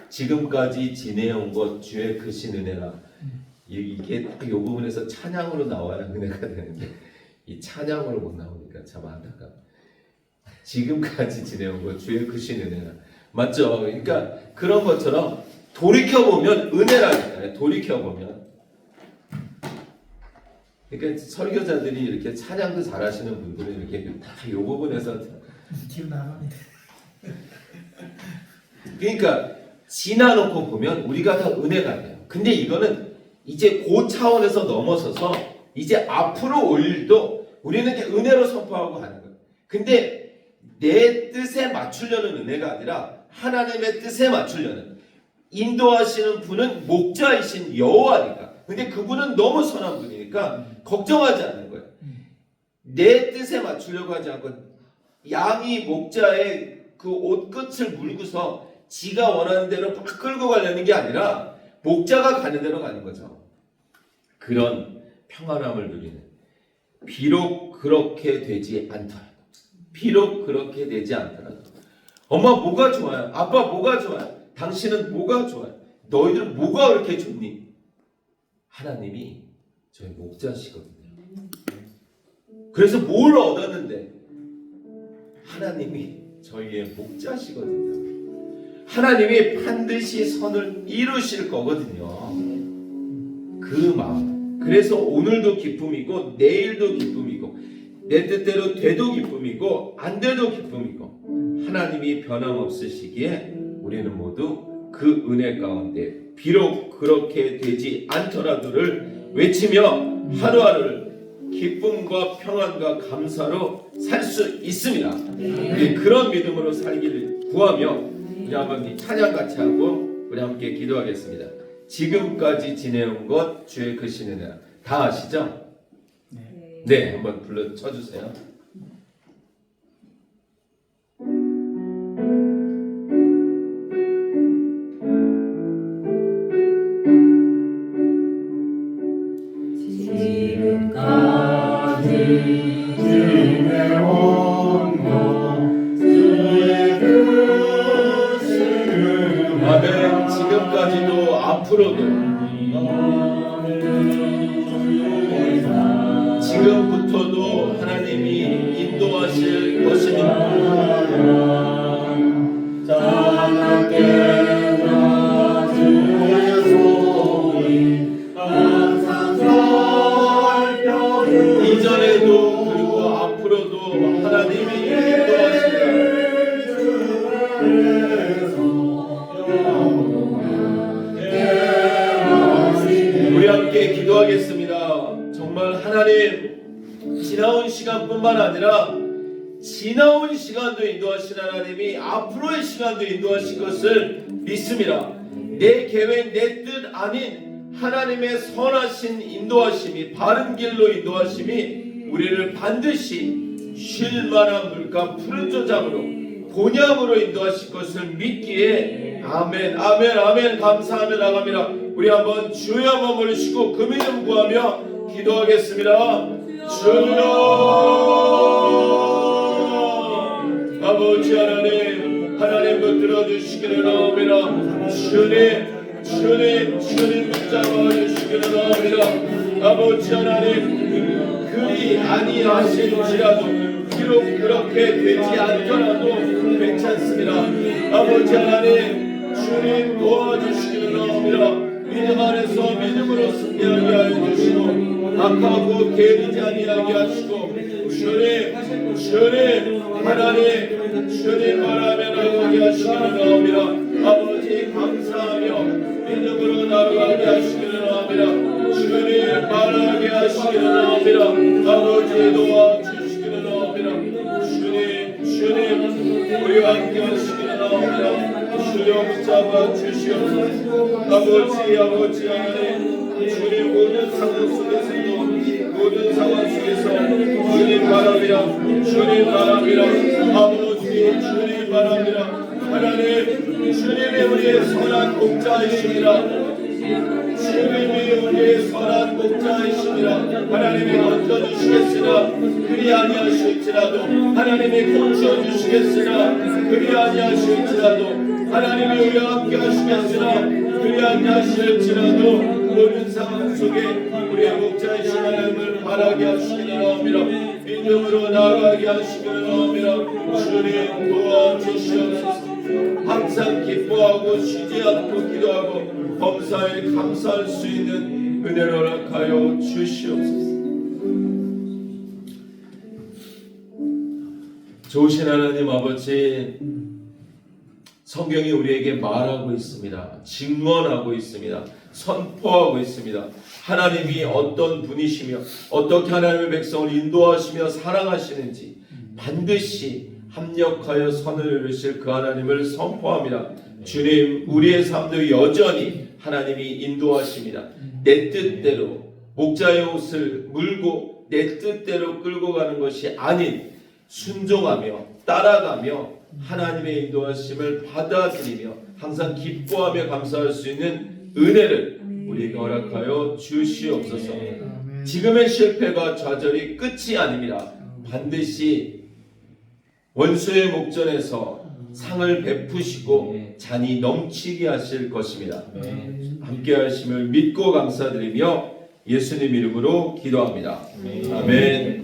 [SPEAKER 1] 지금까지 지내온 것 주의 크신 은혜라. 이게 딱 이 부분에서 찬양으로 나와야 은혜가 되는데 이 찬양으로 못 나오니까 참 안타까워. 지금까지 지내온 것 주의 크신 은혜라. 맞죠? 그러니까 그런 것처럼 돌이켜보면 은혜라니까요. 돌이켜보면. 그러니까 설교자들이 이렇게 찬양도 잘하시는 분들은 이렇게 다 이 부분에서
[SPEAKER 3] 기분 나갑니다.
[SPEAKER 1] 그러니까 지나놓고 보면 우리가 다 은혜가 돼요. 근데 이거는 이제 그 차원에서 넘어서서 이제 앞으로 올 일도 우리는 이제 은혜로 선포하고 가는 거예요. 근데 내 뜻에 맞추려는 은혜가 아니라 하나님의 뜻에 맞추려는, 인도하시는 분은 목자이신 여호와니까. 근데 그분은 너무 선한 분이니까 걱정하지 않는 거예요. 내 뜻에 맞추려고 하지 않고 양이 목자의 그 옷 끝을 물고서 지가 원하는 대로 막 끌고 가려는 게 아니라 목자가 가는 대로 가는 거죠. 그런 평안함을 누리는, 비록 그렇게 되지 않더라도, 비록 그렇게 되지 않더라도, 엄마 뭐가 좋아요? 아빠 뭐가 좋아요? 당신은 뭐가 좋아요? 너희들은 뭐가 그렇게 좋니? 하나님이 저희 목자시거든요. 그래서 뭘 얻었는데? 하나님이 저희의 목자시거든요. 하나님이 반드시 선을 이루실 거거든요. 그 마음. 그래서 오늘도 기쁨이고 내일도 기쁨이고 내 뜻대로 돼도 기쁨이고 안 돼도 기쁨이고, 하나님이 변함없으시기에 우리는 모두 그 은혜 가운데 비록 그렇게 되지 않더라도를 외치며 하루하루를 기쁨과 평안과 감사로 살 수 있습니다. 우리 그런 믿음으로 살기를 구하며 우리 한번 찬양 같이 하고 우리 함께 기도하겠습니다. 지금까지 지내온 것 주의 크신 은혜. 다 아시죠? 네, 한번 불러 쳐주세요. 아멘. 지금까지도 앞으로도 지금부터도 하나님이 인도하실 것입니다. 이전에도 그리고 앞으로도 하나님이 인도하십니다. 우리 함께 기도하겠습니다. 정말 하나님, 지나온 시간뿐만 아니라 지나온 시간도 인도하신 하나님이 앞으로의 시간도 인도하실 것을 믿습니다. 내 계획, 내 뜻 아닌 하나님의 선하신 인도하심이, 바른 길로 인도하심이 우리를 반드시 쉴만한 물가 푸른 조장으로 본향으로 인도하실 것을 믿기에 아멘 아멘 아멘 감사하며 나갑니다. 우리 한번 주여 한번 부르시고 그 믿음 구하며 기도하겠습니다. 주여 아버지 하나님 붙들어 주시기를 원합니다. 주님 붙잡아 주시기를 원합니다. 아버지 하나님 그리 아니하실지라도 비록 그렇게 되지 않더라도 괜찮습니다. 아버지 하나님 주님 도와주시기를 원합니다. 믿음 안에서 믿음으로 승리하게 하여 주시고 악하고 게으르지 아니하게 하시고 주님 하나님 주님 바라며 나가게 하시기를 원합니다. 아버지 감사하며 믿음으로 나가게 하시기를 원합니다. 주님 바라게 하시기를 원합니다. 아버지 도와주시기를 원합니다. 주님 우리와 함께 하시기를 원합니다. 주여 붙잡아 주시옵소서. 아버지 하나님 주님 모든 상황 속에서도 모든 상황 속에서 주님 바랍니다. 주님 바랍니다. 아버지 주님 바랍니다. 하나님 주님이 우리의 선한 목자이십니다. 주님이 우리의 선한 목자이십니다. 하나님이 던져주시겠으나 그리 아니하실지라도 하나님이 고쳐주시겠으나 그리 아니하실지라도 하나님이 우리와 함께 하시겠으나 그리 아니하실지라도 모든 상황 속에 우리의 목자이신 하나님을 바라게 하시기를 원합니다. 믿음으로 나아가게 하시기를 원합니다. 주님 도와주시옵소서. 항상 기뻐하고 쉬지 않고 기도하고 범사에 감사할 수 있는 은혜를 허락하여 주시옵소서. 좋으신 하나님 아버지, 성경이 우리에게 말하고 있습니다. 증언하고 있습니다. 선포하고 있습니다. 하나님이 어떤 분이시며 어떻게 하나님의 백성을 인도하시며 사랑하시는지 반드시 합력하여 선을 이루실 그 하나님을 선포합니다. 주님, 우리의 삶도 여전히 하나님이 인도하십니다. 내 뜻대로 목자의 옷을 물고 내 뜻대로 끌고 가는 것이 아닌 순종하며 따라가며 하나님의 인도하심을 받아들이며 항상 기뻐하며 감사할 수 있는 은혜를 우리에게 허락하여 주시옵소서. 지금의 실패가 좌절이 끝이 아닙니다. 반드시 원수의 목전에서 상을 베푸시고 잔이 넘치게 하실 것입니다. 함께 하심을 믿고 감사드리며 예수님 이름으로 기도합니다. 아멘.